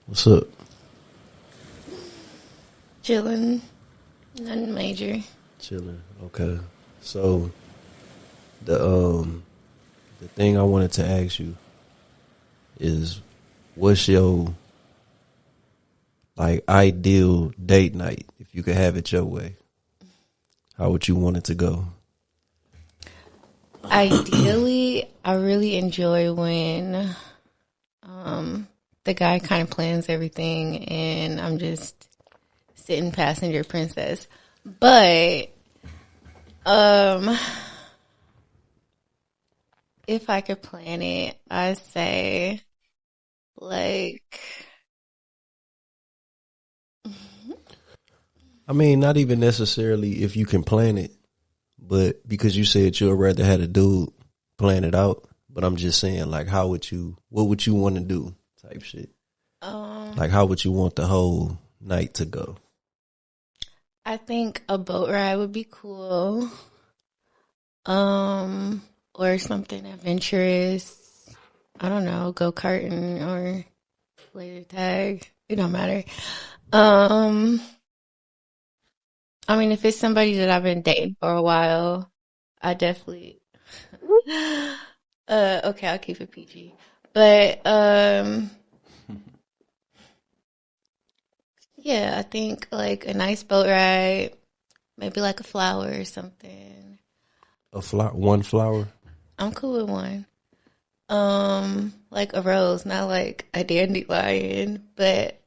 What's up? Chilling. Nothing major. Chilling. Okay. So the thing I wanted to ask you is what's your like ideal date night if you could have it your way? How would you want it to go? Ideally, I really enjoy when the guy kind of plans everything and I'm just sitting passenger princess. But if I could plan it, I say like I mean, not even necessarily if you can plan it, but because you said you'd rather have a dude plan it out. But I'm just saying, like, what would you want to do type shit? Like, how would you want the whole night to go? I think a boat ride would be cool. Or something adventurous. I don't know, go karting or laser tag. It don't matter. I mean, if it's somebody that I've been dating for a while, I definitely. Okay, I'll keep it PG. But yeah, I think like a nice boat ride, maybe like a flower or something. One flower? I'm cool with one. Like a rose, not like a dandelion, but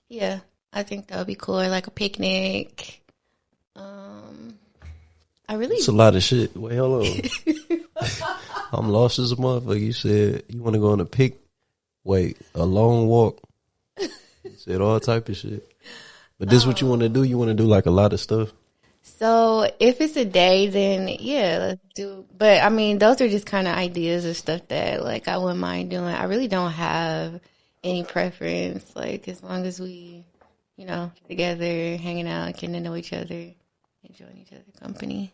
yeah, I think that would be cool. Or like a picnic. I really It's a lot of shit. Wait, hold on. I'm lost as a motherfucker. You said you want to go on a long walk. You said all type of shit. But this what you want to do? You want to do like a lot of stuff? So if it's a day, then yeah, let's do. But I mean, those are just kind of ideas of stuff that like I wouldn't mind doing. I really don't have any preference. Like as long as we, together, hanging out, getting to know each other, enjoying each other's company.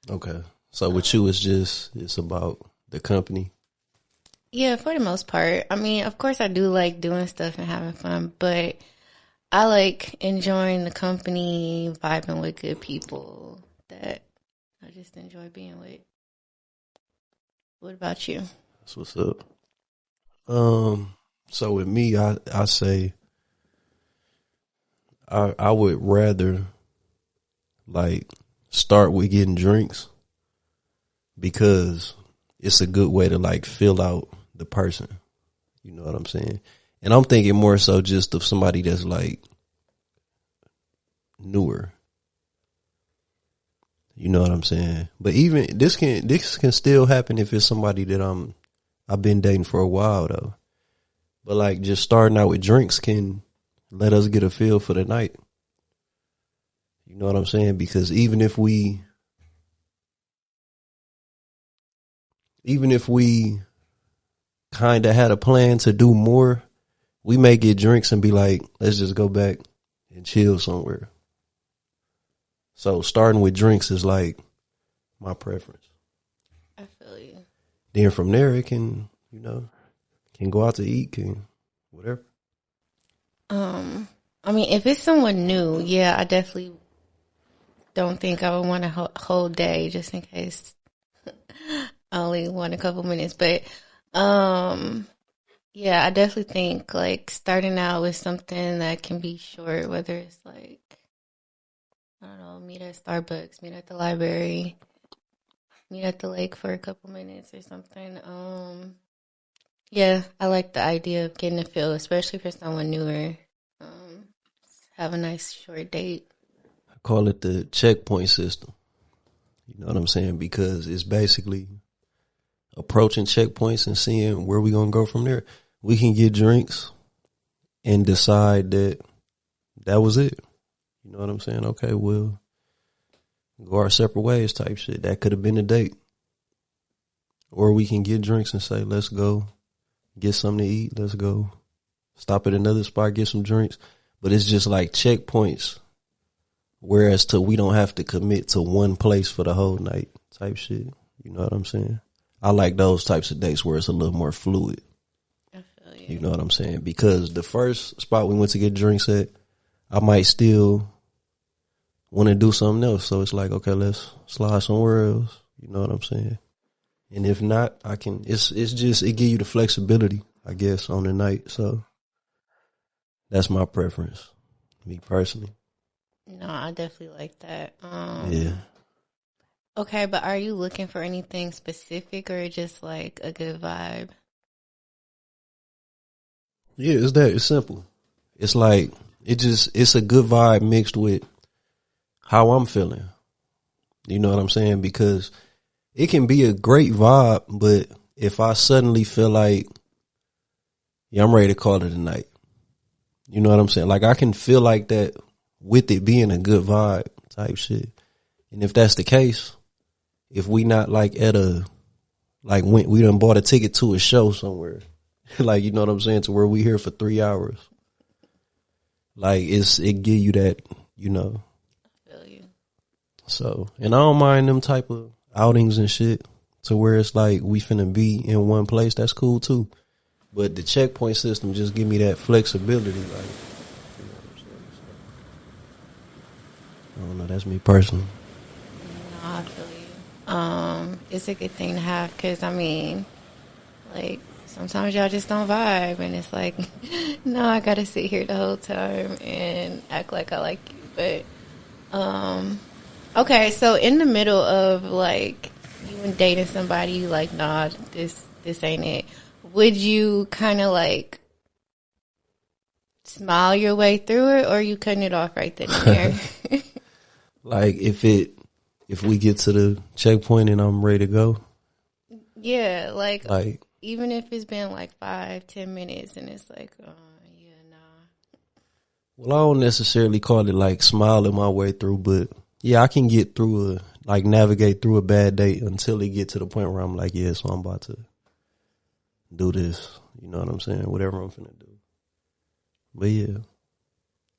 Okay. So with you, it's about the company. Yeah, for the most part. I mean, of course, I do like doing stuff and having fun, but I like enjoying the company, vibing with good people that I just enjoy being with. What about you? That's what's up. So with me, I say I would rather like start with getting drinks because it's a good way to like fill out the person. You know what I'm saying? And I'm thinking more so just of somebody that's like newer. You know what I'm saying? But even this can still happen if it's somebody that I've been dating for a while though. But like just starting out with drinks can let us get a feel for the night. You know what I'm saying? Because even if we kind of had a plan to do more, we may get drinks and be like, let's just go back and chill somewhere. So starting with drinks is like my preference. I feel you. Then from there, it can go out to eat, can whatever. I mean, if it's someone new, yeah, I definitely don't think I would want a whole day just in case I only want a couple minutes. But yeah, I definitely think like starting out with something that can be short, whether it's like, I don't know, meet at Starbucks, meet at the library, meet at the lake for a couple minutes or something. Yeah, I like the idea of getting a feel, especially for someone newer. Have a nice short date. I call it the checkpoint system. You know what I'm saying? Because it's basically approaching checkpoints and seeing where we're going to go from there. We can get drinks and decide that was it. You know what I'm saying? Okay, we'll go our separate ways type shit. That could have been a date. Or we can get drinks and say, let's go get something to eat. Let's go stop at another spot, get some drinks. But it's just like checkpoints. Whereas we don't have to commit to one place for the whole night type shit. You know what I'm saying? I like those types of dates where it's a little more fluid. I feel You know what I'm saying? Because the first spot we went to get drinks at, I might still want to do something else. So it's like, okay, let's slide somewhere else. You know what I'm saying? And if not, I can. It's just it give you the flexibility, I guess, on the night. So that's my preference, me personally. No, I definitely like that. Yeah. Okay, but are you looking for anything specific or just like a good vibe? Yeah, it's that. It's simple. It's like it's a good vibe mixed with how I'm feeling. You know what I'm saying? Because it can be a great vibe, but if I suddenly feel like, yeah, I'm ready to call it a night. You know what I'm saying? Like I can feel like that with it being a good vibe type shit. And if that's the case, if we not like at a, like we done bought a ticket to a show somewhere, like, you know what I'm saying, to where we here for 3 hours. Like it give you that, you know. I feel you. So, and I don't mind them type of outings and shit to where it's like we finna be in one place. That's cool too. But the checkpoint system just give me that flexibility. Like, you know what I'm saying? So, I don't know. That's me personally. No, I feel you. It's a good thing to have because I mean, like sometimes y'all just don't vibe, and it's like, no, I gotta sit here the whole time and act like I like you. But okay, so in the middle of like you and dating somebody, you like, nah, this ain't it. Would you kind of like smile your way through it, or are you cutting it off right then and there? Like if we get to the checkpoint and I'm ready to go. Yeah, like Like, even if it's been like 5-10 minutes and it's like, yeah, nah. well, I don't necessarily call it like smiling my way through, but yeah, I can get through navigate through a bad date until it get to the point where I'm like, yeah, so I'm about to do this. You know what I'm saying? Whatever I'm finna do. But yeah.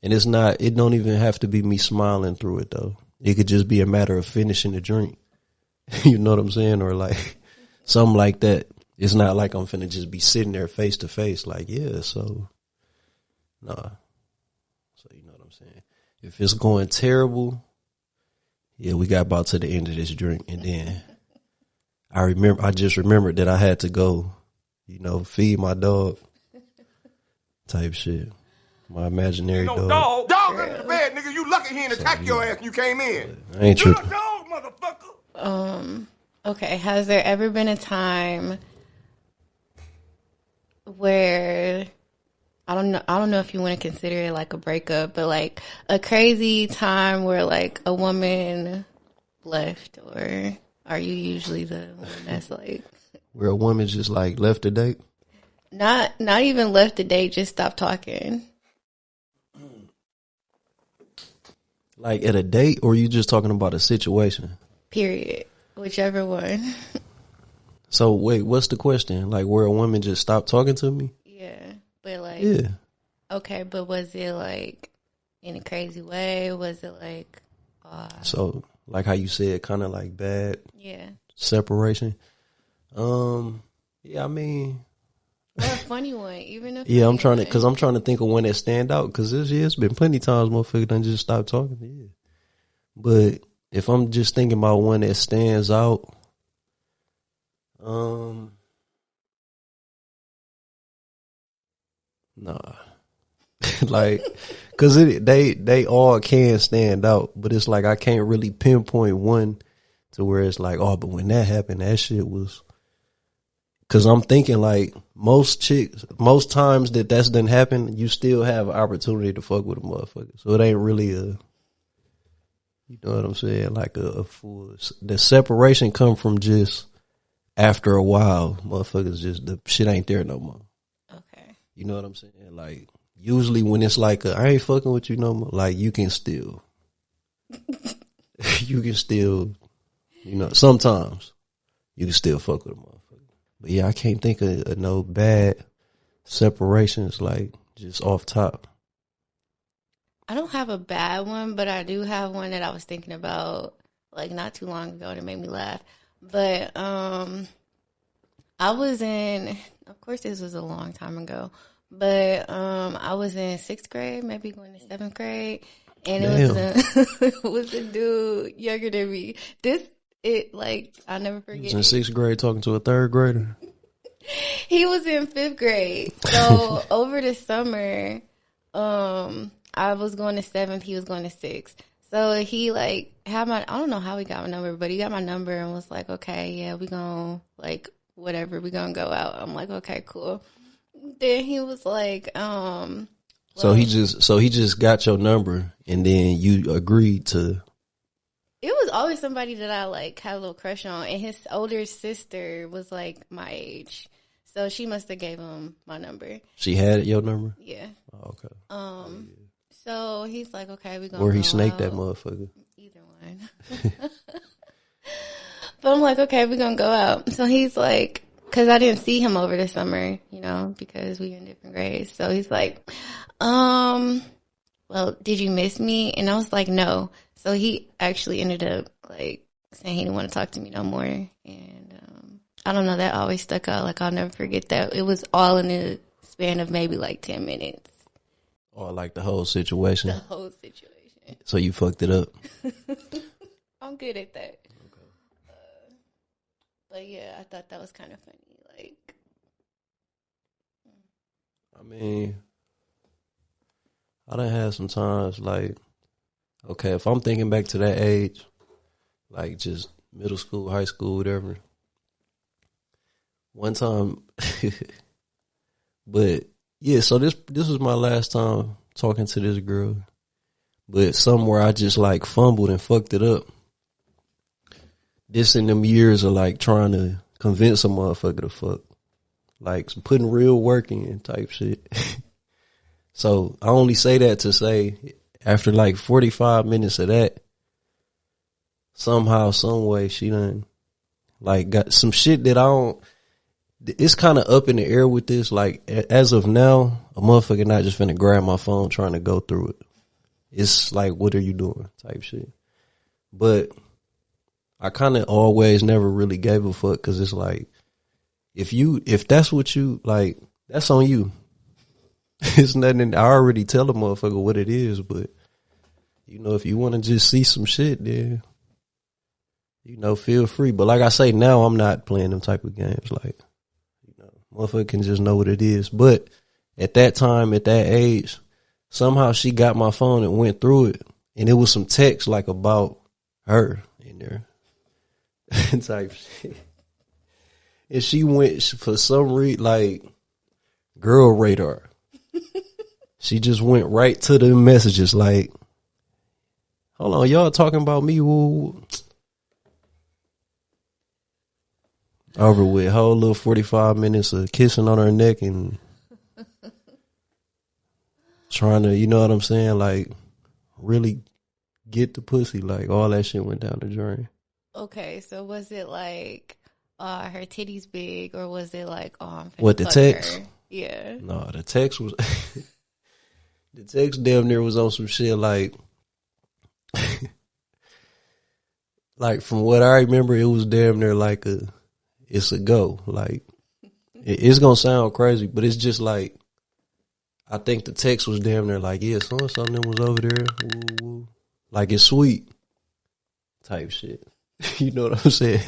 And it don't even have to be me smiling through it though. It could just be a matter of finishing the drink. You know what I'm saying? Or like something like that. It's not like I'm finna just be sitting there face to face like, yeah, so nah. So you know what I'm saying? If it's going terrible, yeah, we got about to the end of this drink and then I just remembered that I had to go, you know, feed my dog type shit. My imaginary dog. Dog under the bed, nigga. You lucky he didn't attack your ass when you came in. I ain't You tripping. the dog, motherfucker. Okay, has there ever been a time where I don't know if you want to consider it like a breakup, but like a crazy time where like a woman left, or are you usually the one that's like Where a woman just like left a date? not even left the date, just stopped talking? Like at a date, or you just talking about a situation? Period. Whichever one. So wait, what's the question? Like where a woman just stopped talking to me? Yeah. But like Yeah. okay, but was it like in a crazy way? Was it like So like how you said, kind of like bad yeah. separation. Yeah, I mean, Or a funny one, even a yeah, funny I'm trying to think of one that stand out because it's been plenty times motherfucker done just stopped talking. Yeah, but if I'm just thinking about one that stands out, nah, like, cause they all can stand out, but it's like I can't really pinpoint one to where it's like, oh, but when that happened, that shit was. Cause I'm thinking like most times that's done happen, you still have an opportunity to fuck with a motherfucker. So it ain't really you know what I'm saying? Like a full, the separation come from just after a while, motherfuckers just, the shit ain't there no more. Okay. You know what I'm saying? Like usually when it's like I ain't fucking with you no more, like you can still, you know, sometimes you can still fuck with a motherfucker. But yeah, I can't think of no bad separations like just off top. I don't have a bad one, but I do have one that I was thinking about like not too long ago and it made me laugh. But I was in of course, this was a long time ago. But I was in 6th grade, maybe going to 7th grade, and it was a dude younger than me. I'll never forget. He was in 6th grade talking to a 3rd grader. He was in 5th grade. So over the summer, I was going to 7th, he was going to 6th. So he had I don't know how he got my number, but he got my number and was like, okay, yeah, we gonna whatever, we gonna go out. I'm like, okay, cool. Then he was like, so he just got your number and then you agreed to. It was always somebody that I had a little crush on, and his older sister was my age. So she must have gave him my number. She had your number? Yeah. Oh, okay. So he's like, okay, we gonna Or he go snaked out. that motherfucker. Either one. But I'm like, okay, we're gonna go out. So he's like, because I didn't see him over the summer, because we were in different grades. So he's like, well, did you miss me? And I was like, no. So he actually ended up saying he didn't want to talk to me no more. And I don't know, that always stuck out. I'll never forget that. It was all in the span of maybe 10 minutes. Or the whole situation. The whole situation. So you fucked it up. I'm good at that. Okay. But yeah, I thought that was kind of funny. I mean, I done had some times okay, if I'm thinking back to that age, just middle school, high school, whatever. One time, but yeah, so this was my last time talking to this girl, but somewhere I just fumbled and fucked it up. This in them years of trying to convince a motherfucker to fuck, putting real work in type shit. So I only say that to say after 45 minutes of that, somehow, some way she done got some shit that I don't. It's kind of up in the air with this. As of now, a motherfucker not just finna grab my phone trying to go through it. It's what are you doing type shit. But I kind of always never really gave a fuck because it's if that's what you that's on you. It's nothing. I already tell a motherfucker what it is, but if you want to just see some shit, then feel free. But like I say, now I'm not playing them type of games. Motherfucker can just know what it is. But at that time, at that age, somehow she got my phone and went through it, and it was some text about her in there type shit. And she went for some reason girl radar. She just went right to the messages hold on, y'all talking about me? Woo. Over with, whole little 45 minutes of kissing on her neck and trying to, you know what I'm saying? Really get the pussy. All that shit went down the drain. Okay, so was it her titties big, or was it I'm finna what, the fuck text? her? Yeah. No, the text was the text damn near was on some shit from what I remember, it was damn near it's a go. It's gonna sound crazy, but it's just I think the text was damn near yeah, something was over there. Woo, woo. It's sweet type shit. You know what I'm saying?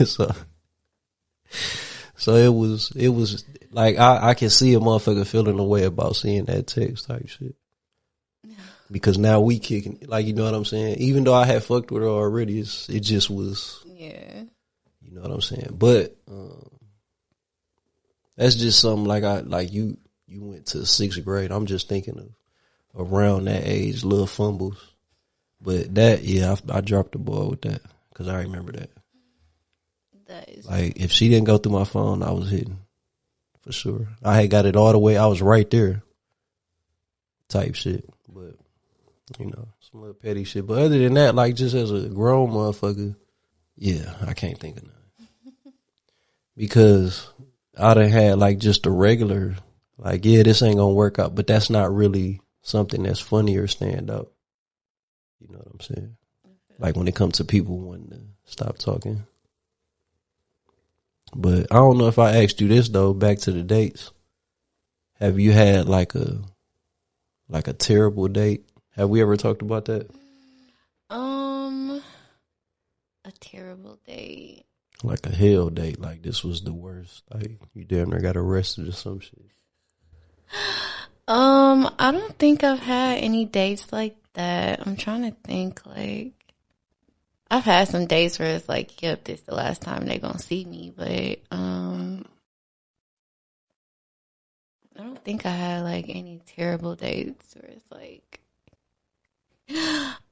So it was I can see a motherfucker feeling a way about seeing that text type shit. Because now we kicking, you know what I'm saying? Even though I had fucked with her already, it just was. Yeah. You know what I'm saying? But that's just something you went to 6th grade. I'm just thinking of around that age, little fumbles. But that, yeah, I dropped the ball with that because I remember that. That is if she didn't go through my phone, I was hitting for sure. I had got it all the way. I was right there type shit. But, some little petty shit. But other than that, just as a grown motherfucker, yeah, I can't think of nothing. Because I done had just a regular, yeah, this ain't gonna work out, but that's not really something that's funny or stand out. You know what I'm saying? When it comes to people wanting to stop talking. But I don't know if I asked you this though, back to the dates. have you had like a terrible date? Have we ever talked about that? A terrible date. Like a hell date, like this was the worst. Like you damn near got arrested or some shit. I don't think I've had any dates like that. I'm trying to think. Like, I've had some dates where it's like, yep, this is the last time they gonna see me. But I don't think I had like any terrible dates where it's like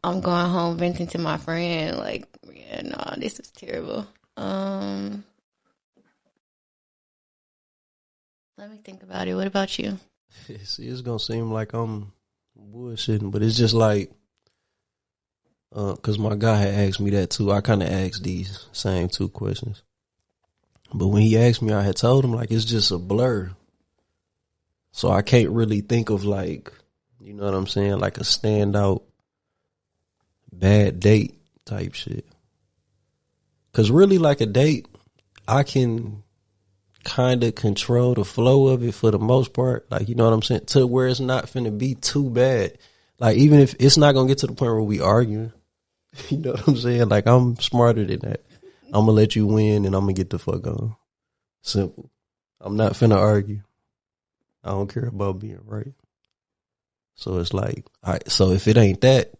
I'm going home venting to my friend. Like, yeah, no, this was terrible. Let me think about it. What about you? See, it's gonna seem like I'm bullshitting, but it's just like, cause my guy had asked me that too. I kind of asked these same two questions, but when he asked me, I had told him like it's just a blur. So I can't really think of like, you know what I'm saying, like a standout bad date type shit. Cause really, like a date, I can kind of control the flow of it for the most part. Like, you know what I'm saying? To where it's not finna be too bad. Like, even if it's not gonna get to the point where we arguing, you know what I'm saying? Like, I'm smarter than that. I'm gonna let you win and I'm gonna get the fuck on. Simple. I'm not finna argue. I don't care about being right. So it's like, all right, so if it ain't that,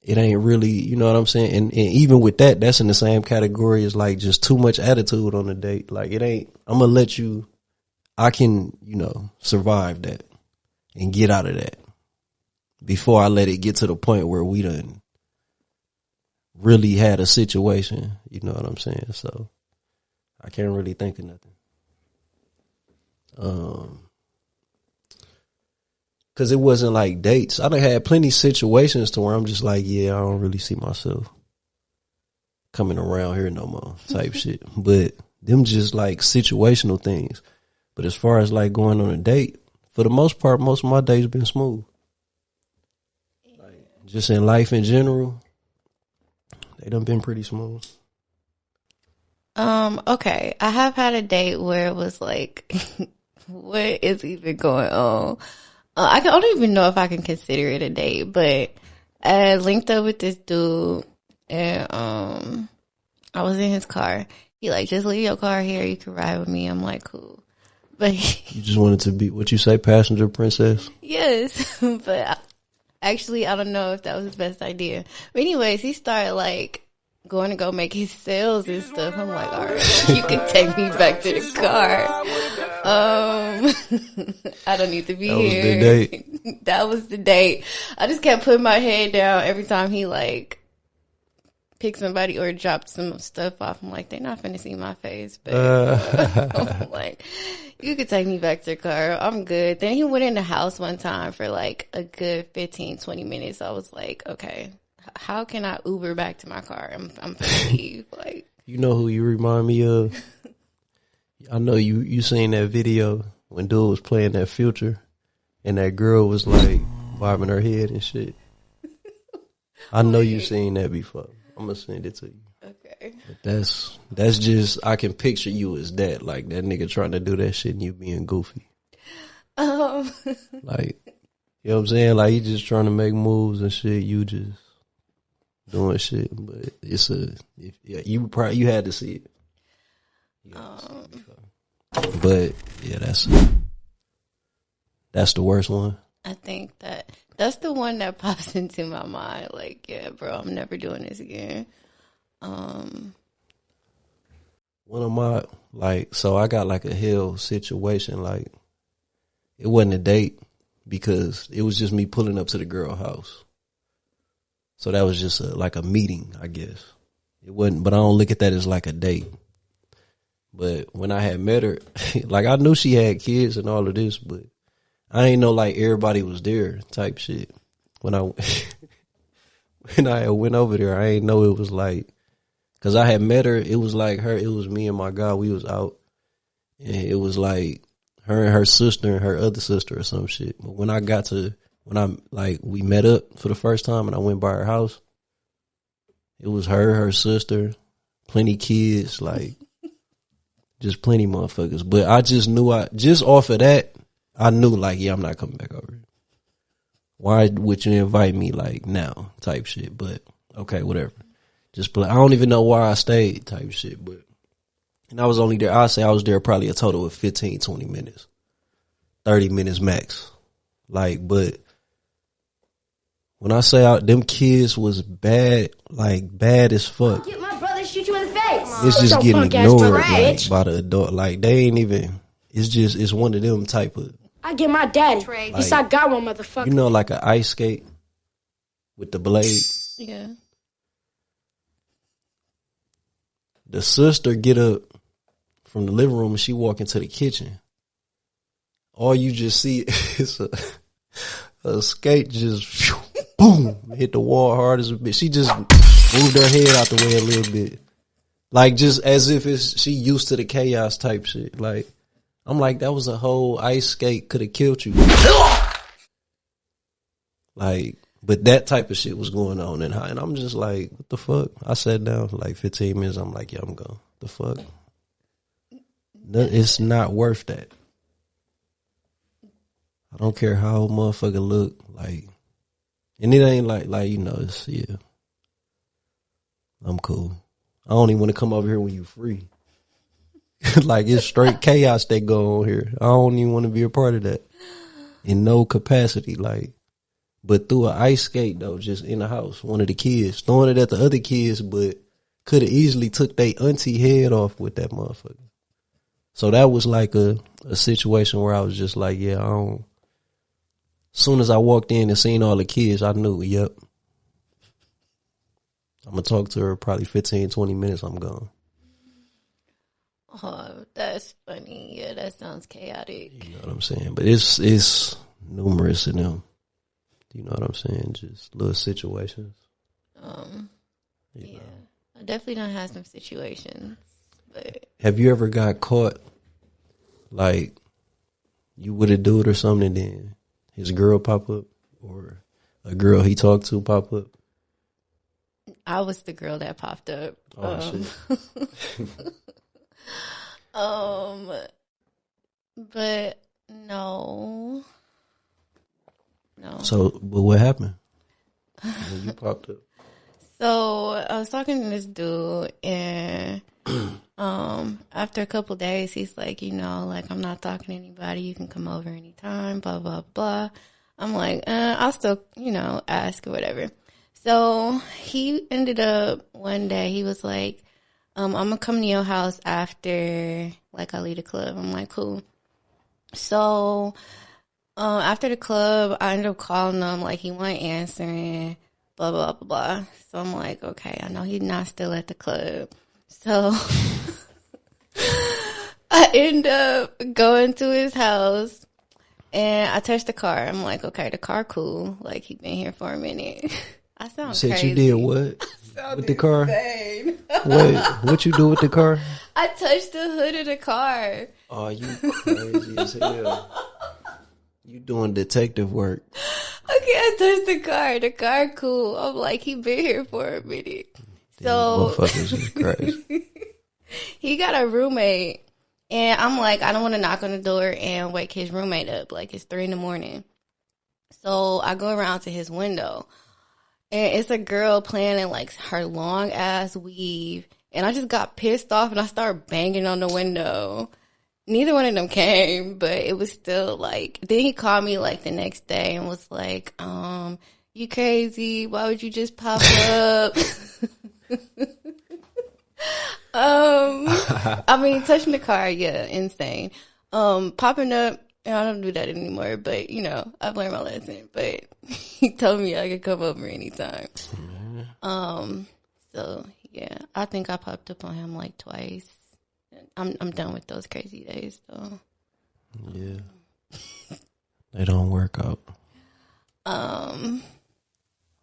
it ain't really, you know what I'm saying? And even with that, that's in the same category as like just too much attitude on a date. Like it ain't, I'm going to let you, I can, you know, survive that and get out of that before I let it get to the point where we done really had a situation. You know what I'm saying? So I can't really think of nothing. Cause it wasn't like dates. I done had plenty situations to where I'm just like, yeah, I don't really see myself coming around here no more type shit. But them just like situational things. But as far as like going on a date, for the most part, most of my days been smooth. Like just in life in general, they done been pretty smooth. Okay. I have had a date where it was like, what is even going on? I don't even know if I can consider it a date, but I linked up with this dude and I was in his car. He like, just leave your car here, you can ride with me. I'm like, cool. But you just wanted to be, what you say, passenger princess? Yes. But actually, I don't know if that was his best idea. But anyways, he started like going to go make his sales and stuff. I'm like, all right, you can take me back to the car. I don't need to be here. That was the date. That was the date. I just kept putting my head down every time he like picked somebody or dropped some stuff off. I'm like, they're not finna see my face, but I'm like, you could take me back to the car. I'm good. Then he went in the house one time for like a good 15, 20 minutes. I was like, okay, how can I Uber back to my car? I'm finna leave. Like, you know who you remind me of? I know you seen that video when dude was playing that Future and that girl was like bobbing her head and shit. I know you seen that before. I'm gonna send it to you. Okay. But that's just, I can picture you as that, like that nigga trying to do that shit and you being goofy. Like, you know what I'm saying? Like, you just trying to make moves and shit. You just doing shit, but it's you had to see it. But yeah, that's the worst one. I think that's the one that pops into my mind. Like, yeah, bro, I'm never doing this again. One of my, like, so I got like a hell situation. Like, it wasn't a date because it was just me pulling up to the girl house. So that was just like a meeting, I guess. It wasn't, but I don't look at that as like a date. But when I had met her, like I knew she had kids and all of this, but I ain't know like everybody was there type shit. When I went over there, I ain't know it was like, cause I had met her, it was like her, it was me and my guy, we was out, and it was like her and her sister and her other sister or some shit. But when we met up for the first time and I went by her house, it was her sister, plenty kids, like Just plenty motherfuckers. But I just knew just off of that, I knew like, yeah, I'm not coming back over here. Why would you invite me like now type shit? But okay, whatever. Just play. I don't even know why I stayed type shit. But, and I was only there, I'll say I was there probably a total of 15, 20 minutes, 30 minutes max. Like, but when I say them kids was bad, like bad as fuck. Get my brother, shoot you in the face. It's just getting ignored like by the adult. Like they ain't even, it's one of them type of. I get my daddy. Like, Yes, I got one, motherfucker. You know, like an ice skate with the blade. Yeah. The sister get up from the living room and she walk into the kitchen. All you just see is a skate just boom hit the wall hard as a bitch. She just moved her head out the way a little bit, like just as if she used to the chaos type shit. Like. I'm like, that was a whole ice skate, could have killed you. Like, but that type of shit was going on in high. And I'm just like, what the fuck? I sat down for like 15 minutes. I'm like, yeah, I'm gone. The fuck? It's not worth that. I don't care how a motherfucker look. Like, and it ain't like, you know, it's, yeah. I'm cool. I don't even want to come over here when you free. Like it's straight chaos that go on here. I don't even want to be a part of that in no capacity. Like, but through an ice skate though, just in the house, one of the kids throwing it at the other kids, but could have easily took their auntie head off with that motherfucker. So that was like a situation where I was just like, yeah, I don't. Soon as I walked in and seen all the kids, I knew, yep. I'm gonna talk to her probably 15, 20 minutes. I'm gone. Oh, that's funny. Yeah, that sounds chaotic. You know what I'm saying? But it's numerous of them. You know what I'm saying? Just little situations. Yeah. I definitely don't have some situations. But have you ever got caught like you would have do it or something and then his girl pop up or a girl he talked to pop up? I was the girl that popped up. Oh shit. But no. So, but what happened when you popped up? So I was talking to this dude, and after a couple days, he's like, you know, like I'm not talking to anybody. You can come over anytime. Blah blah blah. I'm like, I'll still, you know, ask or whatever. So he ended up one day. He was like, I'm gonna come to your house after like I leave the club. I'm like, cool. So after the club, I ended up calling him. Like he wasn't answering. Blah blah blah blah. So I'm like, okay, I know he's not still at the club. So I end up going to his house, and I touched the car. I'm like, okay, the car cool. Like he been here for a minute. I sound You said crazy. you did what with the car? Insane. Wait, what you do with the car? I touched the hood of the car. Oh, you crazy as hell. You doing detective work. Okay, I touched the car. The car cool. I'm like, he been here for a minute. So motherfuckers is crazy. he got a roommate, and I'm like, I don't want to knock on the door and wake his roommate up. Like it's 3 a.m. So I go around to his window, and it's a girl playing in like her long ass weave, and I just got pissed off and I started banging on the window. Neither one of them came, but it was still like, then he called me like the next day and was like, you crazy? Why would you just pop up? I mean, touching the car, yeah, insane. Popping up, I don't do that anymore, but you know, I've learned my lesson, but he told me I could come over anytime. So yeah, I think I popped up on him like twice. I'm done with those crazy days, though. Yeah, they don't work out.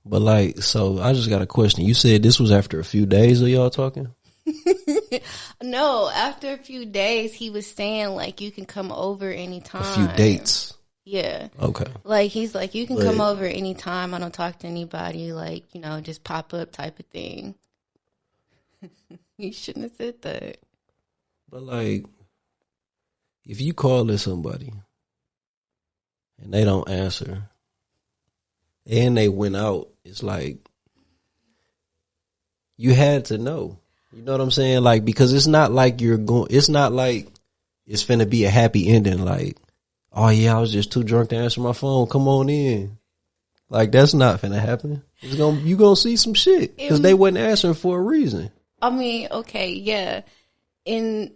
But like, so I just got a question. You said this was after a few days of y'all talking? No, after a few days, he was saying like you can come over anytime. A few dates. Yeah. Okay. Like he's like you can come over anytime. I don't talk to anybody. Like you know, just pop up type of thing. You shouldn't have said that. But like, if you call at somebody and they don't answer and they went out, it's like you had to know. You know what I'm saying? Like, because it's not like it's not like it's finna be a happy ending. Like, oh yeah, I was just too drunk to answer my phone. Come on in. Like, that's not finna happen. You gonna see some shit because they wasn't answering for a reason. I mean, okay, yeah. In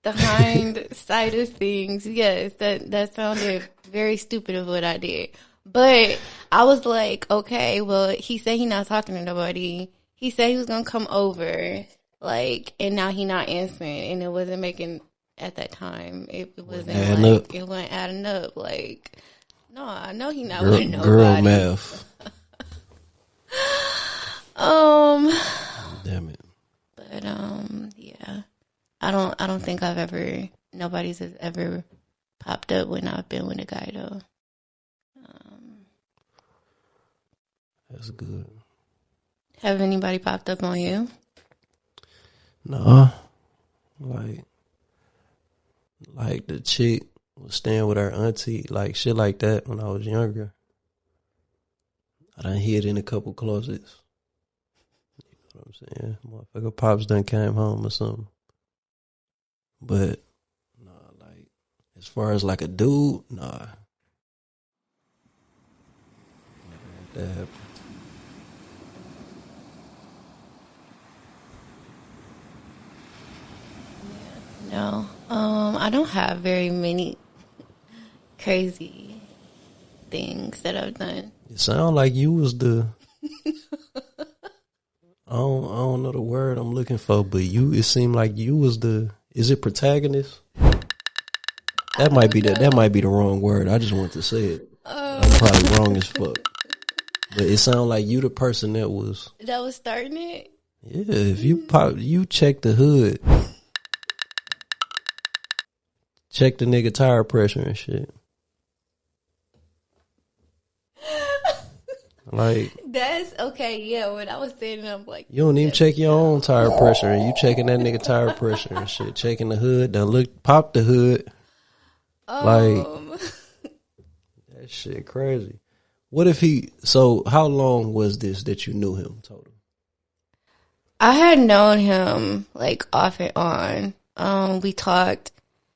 the hindsight of things, yes, that sounded very stupid of what I did. But I was like, okay, well, he said he not talking to nobody. He said he was gonna come over, like, and now he not answering, and it wasn't making at that time. It wasn't like it wasn't adding up. Like, no, I know he not with nobody. Girl math. Damn it. But yeah, I don't think nobody's has ever popped up when I've been with a guy though. That's good. Have anybody popped up on you? No. Like the chick was staying with her auntie, like shit like that when I was younger. I done hid in a couple closets. You know what I'm saying? Motherfucker pops done came home or something. But nah, like as far as like a dude, nah. Never had that happen. No. I don't have very many crazy things that I've done. It sound like you was the I don't know the word I'm looking for, but it seemed like you was the, is it protagonist? That might be the wrong word. I just want to say it. I'm probably wrong as fuck. But it sounded like you the person that was starting it. Yeah, if you check the hood. Check the nigga tire pressure and shit. Like, that's okay, yeah. When I was saying, I'm like, you don't even check your own tire pressure, and you checking that nigga tire pressure and shit. Checking the hood, then pop the hood. Like, that shit crazy. What if so how long was this that you knew him total? I had known him like off and on. We talked.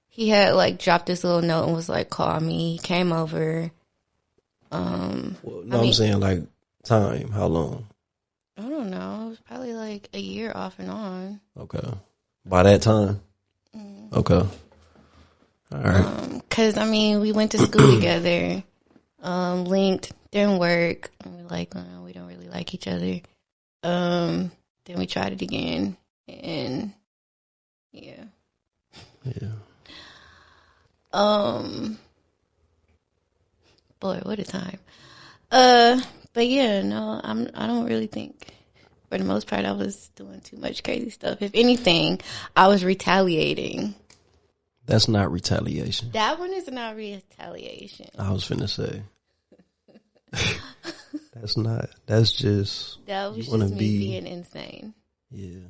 He had like dropped this little note and was like, call me. He came over. I'm saying like time, how long? I don't know. It was probably like a year off and on. Okay. By that time? Okay. All right. Because, I mean, we went to school together, linked, didn't work. And we're like, oh, we don't really like each other. Then we tried it again. And, yeah. Yeah. Boy, what a time. But yeah, no, I don't really think, for the most part, I was doing too much crazy stuff. If anything, I was retaliating. That's not retaliation. That one is not retaliation. I was finna say. That's just. That was just me being insane. Yeah.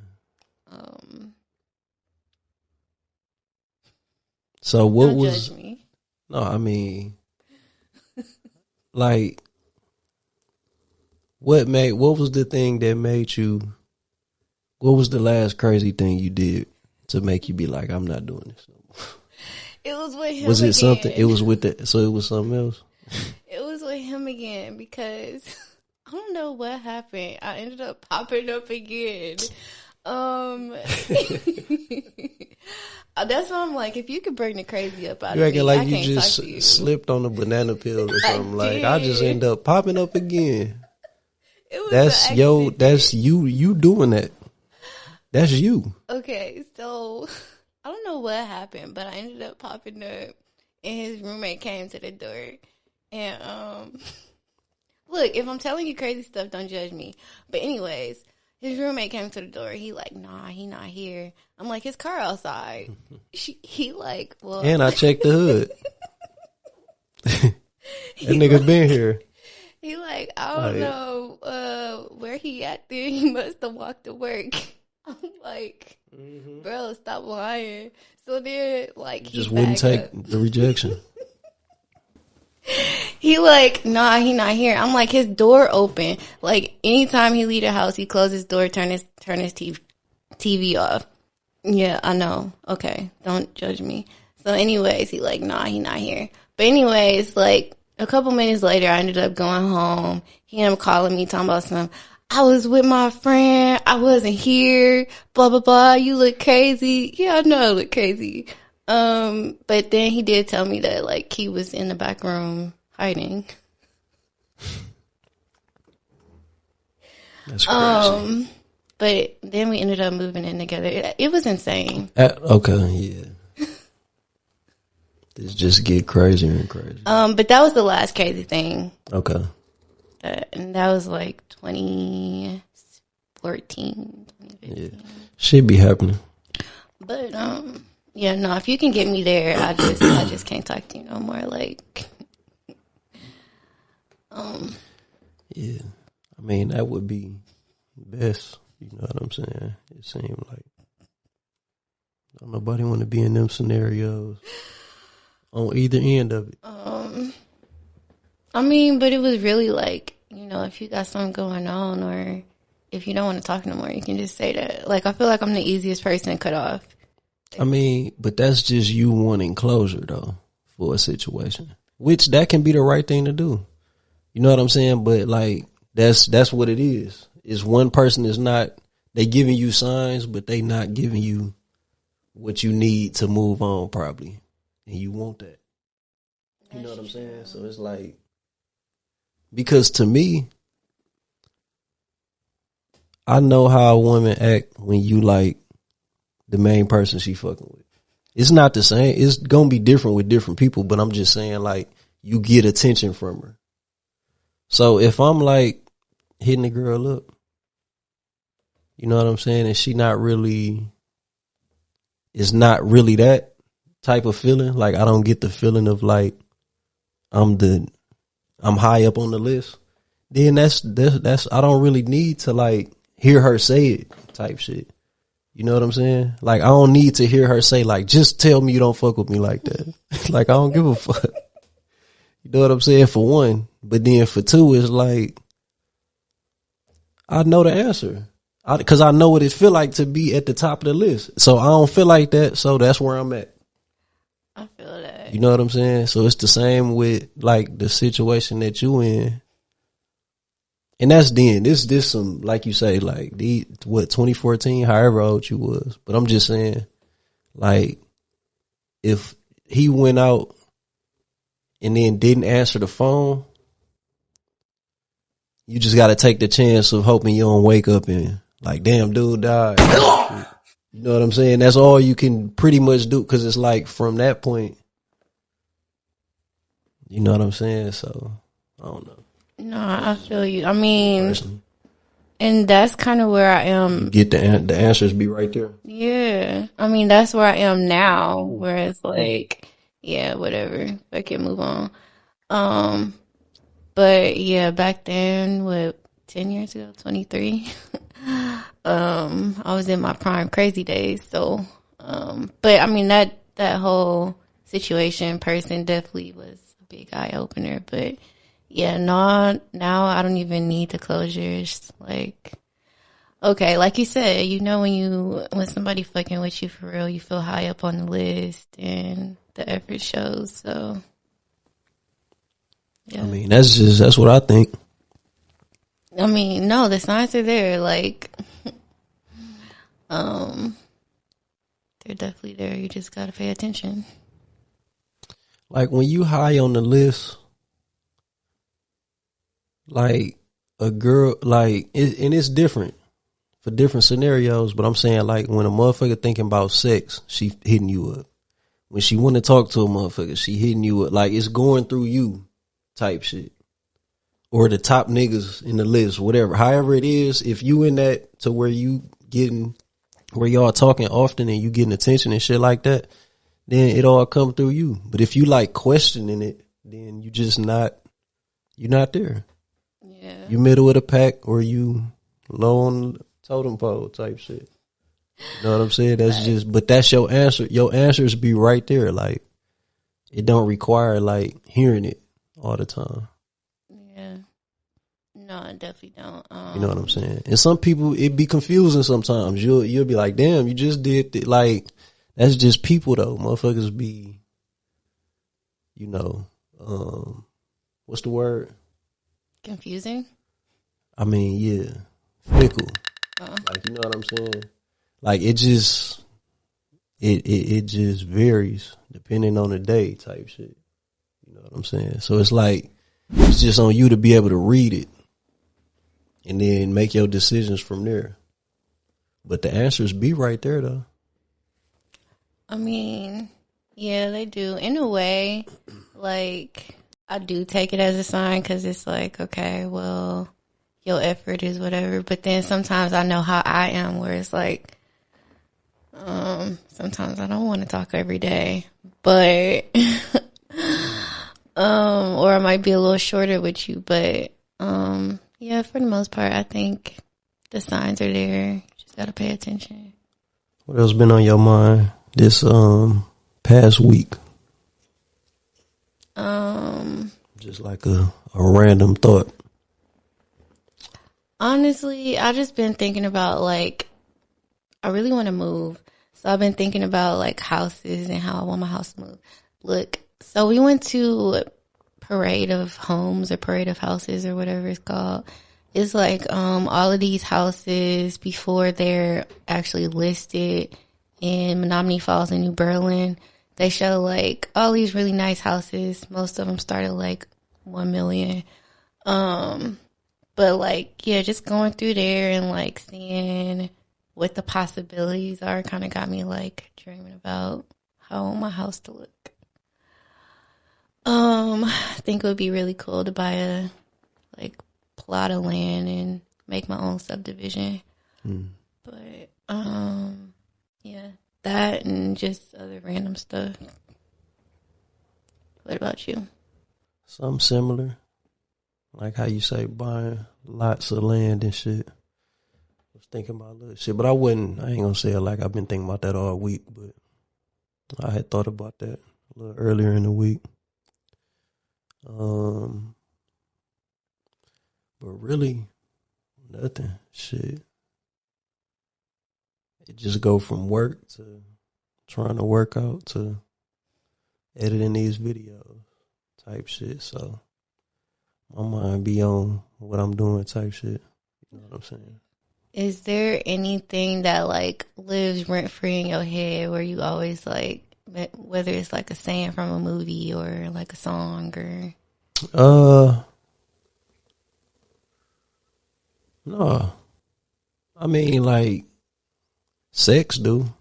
So what don't was? Judge me. No, I mean, like, what was the thing that made you? What was the last crazy thing you did to make you be like, I'm not doing this no more? It was with him. Was it again. something? It was with the. So it was something else. It was with him again because I don't know what happened. I ended up popping up again. That's why I'm like, if you could bring the crazy up out of me, like I you can't just talk to you. slipped on a banana peel or something. I just end up popping up again. It was that's you doing that. That's you. Okay, so I don't know what happened, but I ended up popping up, and his roommate came to the door. And look, if I'm telling you crazy stuff, don't judge me. But anyways, his roommate came to the door. He like, nah, he not here. I'm like, his car outside. He like, well. And I checked the hood. That nigga been here. He like, I don't know where he at there. He must have walked to work. I'm like, bro, stop lying. So then, like, he Just wouldn't take up. the rejection. He like, nah, he not here. I'm like, his door open. Like, anytime he leave the house, he close his door, turn his TV off. Yeah, I know. Okay, don't judge me. So anyways, he like, nah, he not here. But anyways, like, a couple minutes later, I ended up going home. He ended up calling me, talking about some, I was with my friend. I wasn't here. Blah, blah, blah. You look crazy. Yeah, I know I look crazy. But then he did tell me that, like, he was in the back room hiding. That's crazy. But then we ended up moving in together. It was insane. Okay, yeah. This just get crazier and crazier. But that was the last crazy thing. Okay. And that was like 2014, 2015. Yeah. Shit be happening. But yeah, no, if you can get me there, I just can't talk to you no more. Like, Yeah. I mean, that would be best. You know what I'm saying? It seemed like don't nobody want to be in them scenarios on either end of it. I mean, but it was really like, you know, if you got something going on or if you don't want to talk no more, you can just say that. Like, I feel like I'm the easiest person to cut off. I mean, but that's just you wanting closure though for a situation, which that can be the right thing to do. You know what I'm saying? But like, that's what it is. Is one person is not, they giving you signs, but they not giving you what you need to move on probably. And you want that. You know what I'm saying? So it's like, because to me, I know how a woman act when you like the main person she fucking with. It's not the same. It's gonna be different with different people, but I'm just saying, like, you get attention from her. So if I'm like hitting the girl up, you know what I'm saying, and she not really, it's not really that type of feeling. Like, I don't get the feeling of like I'm high up on the list. Then that's I don't really need to like hear her say it type shit. You know what I'm saying? Like, I don't need to hear her say, like, just tell me you don't fuck with me like that. Like, I don't give a fuck. You know what I'm saying? For one. But then for two, it's like, I know the answer. Because I know what it feel like to be at the top of the list. So I don't feel like that. So that's where I'm at. I feel that. You know what I'm saying? So it's the same with, like, the situation that you in. And that's then. This some, like you say, like, 2014, however old you was. But I'm just saying, like, if he went out and then didn't answer the phone, you just got to take the chance of hoping you don't wake up and, like, damn, dude died. You know what I'm saying? That's all you can pretty much do, because it's like, from that point, you know what I'm saying? So, I don't know. No, I feel you. I mean, Personally. and that's kind of where I am. Get the answers be right there. Yeah. I mean, that's where I am now, where it's like, yeah, whatever. I can move on. But yeah, back then, 10 years ago, 23, I was in my prime crazy days. So, but I mean, that whole situation person definitely was a big eye opener. But yeah, no, now I don't even need the closure. It's like, okay, like you said, you know, when somebody fucking with you for real, you feel high up on the list and the effort shows. So, yeah. I mean, that's what I think. I mean, no, the signs are there. Like, they're definitely there. You just gotta pay attention. Like, when you high on the list, like, a girl, like, and it's different for different scenarios, but I'm saying, like, when a motherfucker thinking about sex, she hitting you up. When she want to talk to a motherfucker, she hitting you up. Like, it's going through you type shit. Or the top niggas in the list, whatever. However it is, if you in that to where where y'all talking often and you getting attention and shit like that, then it all come through you. But if you like questioning it, then you're not there. Yeah. You middle of the pack or you low on the totem pole type shit. You know what I'm saying? That's just, but that's your answer. Your answers be right there. Like, it don't require like hearing it all the time. Yeah. No, I definitely don't. You know what I'm saying? And some people, it be confusing sometimes. You'll be like, damn, you just did it. Like, that's just people though. Motherfuckers be, you know, what's the word? Confusing? I mean, yeah, fickle. Like, you know what I'm saying? Like, it just varies depending on the day type shit. You know what I'm saying? So it's like, it's just on you to be able to read it and then make your decisions from there. But the answers be right there though. I mean, yeah, they do. In a way, like, I do take it as a sign because it's like, okay, well, your effort is whatever. But then sometimes I know how I am where it's like, sometimes I don't want to talk every day. But, or I might be a little shorter with you. But, yeah, for the most part, I think the signs are there. You just got to pay attention. What else been on your mind this past week? Just like a random thought. Honestly, I just been thinking about like I really want to move. So I've been thinking about like houses and how I want my house to move. Look, so we went to Parade of Homes or Parade of Houses or whatever it's called. It's like all of these houses before they're actually listed in Menominee Falls and New Berlin. They show like all these really nice houses. Most of them start at like 1 million. But like, yeah, just going through there and like seeing what the possibilities are kind of got me like dreaming about how I want my house to look. I think it would be really cool to buy a like plot of land and make my own subdivision. But yeah, that and just other random stuff. What about you? Something similar. Like how you say buying lots of land and shit. I was thinking about little shit, but I ain't gonna say it like I've been thinking about that all week, but I had thought about that a little earlier in the week. But really, nothing. Shit. It just go from work to trying to work out to editing these videos type shit. So my mind be on what I'm doing type shit. You know what I'm saying? Is there anything that like lives rent free in your head where you always like, whether it's like a saying from a movie or like a song or? No. I mean, like, sex do,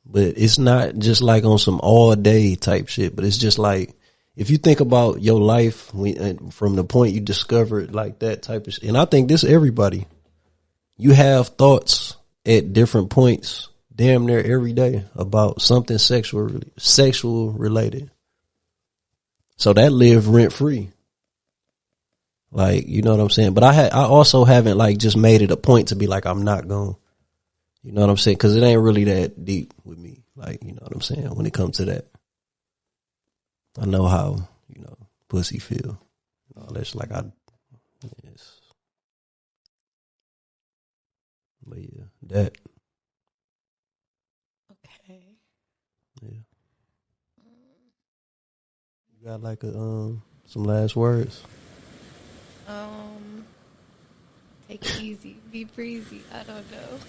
but it's not just like on some all day type shit. But it's just like, if you think about your life from the point you discover it, like that type of shit. And I think this everybody, you have thoughts at different points, damn near every day, about something sexual related. So that live rent free. Like, you know what I'm saying? But I also haven't like just made it a point to be like, I'm not going, you know what I'm saying? Cause it ain't really that deep with me. Like, you know what I'm saying? When it comes to that, I know how, you know, pussy feel. All that's like, yes. But yeah, that. Okay. Yeah. You got like some last words? Take it easy. Be breezy. I don't know.